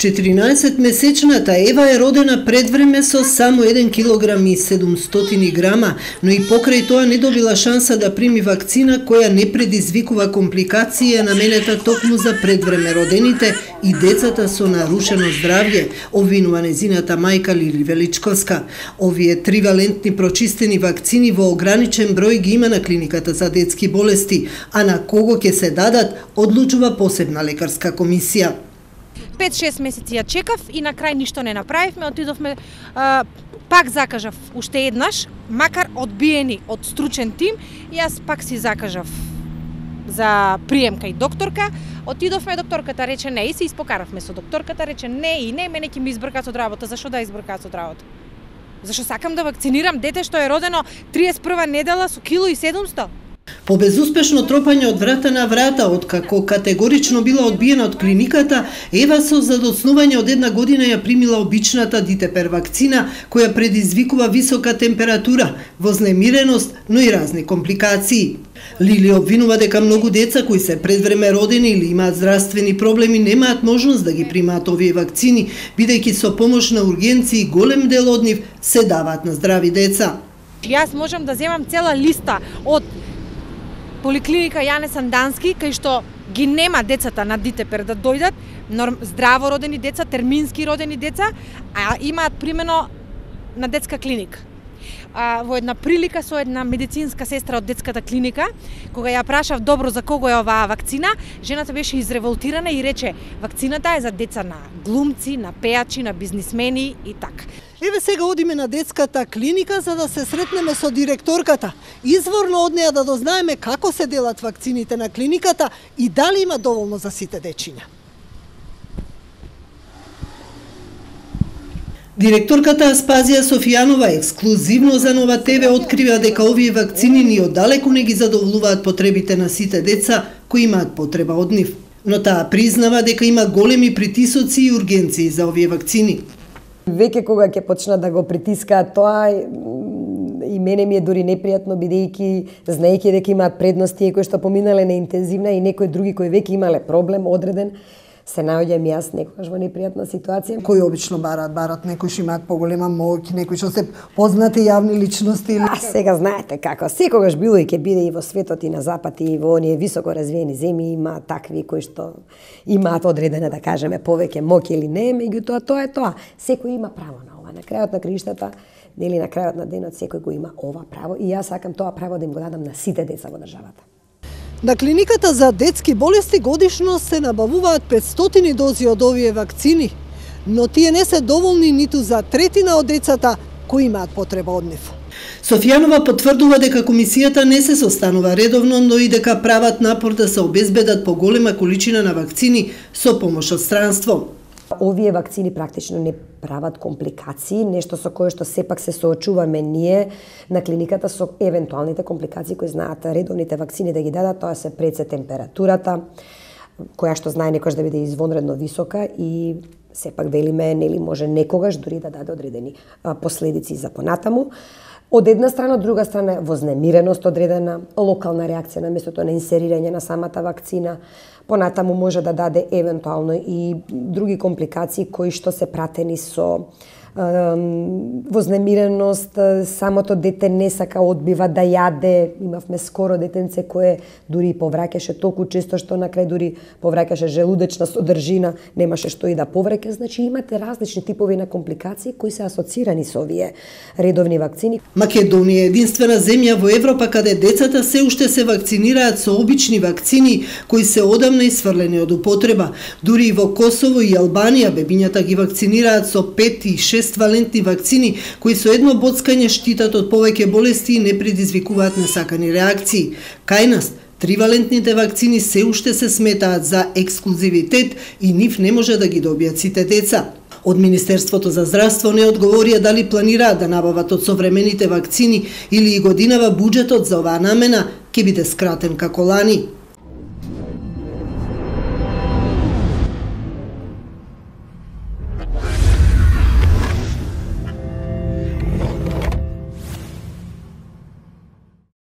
14-месечната Ева е родена пред време со само 1 килограм и 700 грама, но и покрај тоа не добила шанса да прими вакцина која не предизвикува компликации, наменета токму за предвреме родените и децата со нарушено здравје, обвинува незината мајка Лили Величковска. Овие тривалентни прочистени вакцини во ограничен број ги има на клиниката за детски болести, а на кого ќе се дадат, одлучува посебна лекарска комисија. 5-6 месеци ја чекав и на крај ништо не направивме, отидовме, пак закажав уште еднаш, макар одбиени од стручен тим, јас пак си закажав за прием кај докторка, отидовме, докторката рече не и се испокаравме со докторката, рече не и не, мене ќе ми избркаат од работа. Зашо да избркаат од работа? Зашо сакам да вакцинирам дете што е родено 31 недела со кило и 700? По безуспешно тропање од врата на врата, откако категорично била одбиена од клиниката, Ева со задоцнување од 1 година ја примила обичната Дитепер вакцина, која предизвикува висока температура, вознемиреност, но и разни компликации. Лили обвинува дека многу деца кои се предвреме родени или имаат здравствени проблеми немаат можност да ги примаат овие вакцини, бидејќи со помош на ургенции голем дел од нив се даваат на здрави деца. Јас можам да земам цела листа од поликлиника Јане Сандански, кај што ги нема децата на Дитепер да дојдат, здраво родени деца, термински родени деца, а имаат примено на детска клиника. Во една прилика со една медицинска сестра од детската клиника, кога ја прашав добро за кого е оваа вакцина, жената беше изреволтирана и рече вакцината е за деца на глумци, на пејачи, на бизнисмени и така. Еве сега одиме на детската клиника за да се сретнеме со директорката. Изворно од неа да дознаеме како се делат вакцините на клиниката и дали има доволно за сите дечиња. Директорката Аспазија Софијанова ексклузивно за Нова ТВ открива дека овие вакцини ни оддалеку не ги задоволуваат потребите на сите деца кои имаат потреба од нив. Но таа признава дека има големи притисоци и ургенции за овие вакцини. Веќе кога ќе почнат да го притискаат тоа, и мене ми е дури непријатно, бидејќи знаејќи дека имаат предности кои што поминале на интензивна и некои други кои веќе имале проблем одреден, се наоѓам јас некогаш во непријатна ситуација. Кои обично барат некои што имаат поголема моќ, некои што се познати јавни личности или... Сега знаете како, секогаш било и ќе биде и во светот и на запад и во оние високо развиени земји има такви кои што имаат одредена, да кажеме, повеќе моќ или не, меѓутоа тоа е тоа. Секој има право на ова. На крајот на криштата, нели на крајот на денот секој го има ова право и јас сакам тоа право да им го дадам на сите деца во државата. На клиниката за детски болести годишно се набавуваат 500 дози од овие вакцини, но тие не се доволни ниту за третина од децата кои имаат потреба од нив. Софијанова потврдува дека комисијата не се состанува редовно, но и дека прават напор да се обезбедат поголема количина на вакцини со помош од странство. Овие вакцини практично не прават компликации, нешто со кое што сепак се соочуваме ние на клиниката со евентуалните компликации кои знаат редовните вакцини да ги дадат, тоа се пред се температурата, која што знае некогаш да биде извонредно висока и сепак велиме, нели може некогаш дури да даде одредени последици за понатаму. Од една страна, од друга страна вознемиреност одредена, локална реакција на местото на инсерирање на самата вакцина, понатаму може да даде евентуално и други компликации кои што се пратени со вознемиреност, самото дете не сака, одбива да јаде. Имавме скоро детенце кое дури повраќаше толку често што на крај дури повраќаше желудечна содржина, немаше што и да повраќа. Значи имате различни типови на компликации кои се асоцирани со овие редовни вакцини. Македонија е единствена земја во Европа каде децата се уште се вакцинираат со обични вакцини кои се одамна исфрлени од употреба. Дури и во Косово и Албанија бебињата ги вакцинираат со 5 и 6 валентни вакцини кои со едно боцкање штитат од повеќе болести и не предизвикуваат несакани реакции. Кај нас, тривалентните вакцини се уште се сметаат за ексклузивитет и нив не може да ги добијат сите деца. Од Министерството за здравство не одговорија дали планираат да набават од современите вакцини или и годинава буџетот за оваа намена ќе биде скратен како лани.